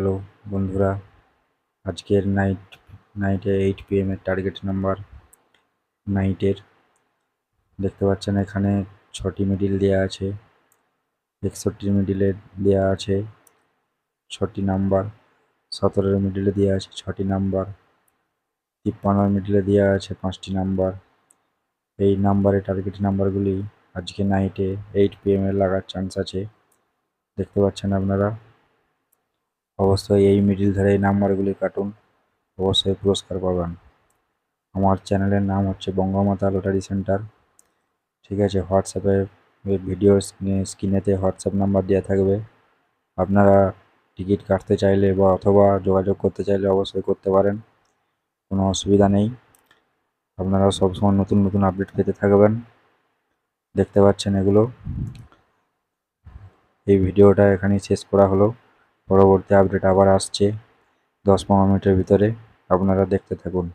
Hello বন্ধুরা, আজকের নাইটে 8 PM এর টার্গেট নাম্বার নাইটের দেখতে পাচ্ছেন। এখানে 6টি মিডিল দেওয়া আছে। 61 মিডিলে দেওয়া আছে 6টি নাম্বার, 17 মিডিলে দেওয়া আছে 6টি নাম্বার, 53 মিডিলে দেওয়া আছে 5টি নাম্বার। এই নাম্বারে টার্গেট নাম্বারগুলি আজকে নাইটে 8 PM এর লাগার চান্স আছে। দেখতে পাচ্ছেন আপনারা। অবশ্যই এই মিডিল ধরে এই নাম্বারগুলি কাটুন, অবশ্যই পুরস্কার পাবেন। আমার চ্যানেলের নাম হচ্ছে বঙ্গমাতা লটারি সেন্টার। ঠিক আছে, হোয়াটসঅ্যাপে ভিডিও স্ক্রিনেতে হোয়াটসঅ্যাপ নাম্বার দেওয়া থাকবে। আপনারা টিকিট কাটতে চাইলে বা অথবা যোগাযোগ করতে চাইলে অবশ্যই করতে পারেন, কোনো অসুবিধা নেই। আপনারা সবসময় নতুন নতুন আপডেট পেতে থাকবেন। দেখতে পাচ্ছেন এগুলো। এই ভিডিওটা এখানেই শেষ করা হলো। পরবর্তী আপডেট আবার আসছে 10-15 মিনিটের ভিতরে। আপনারা দেখতে থাকুন।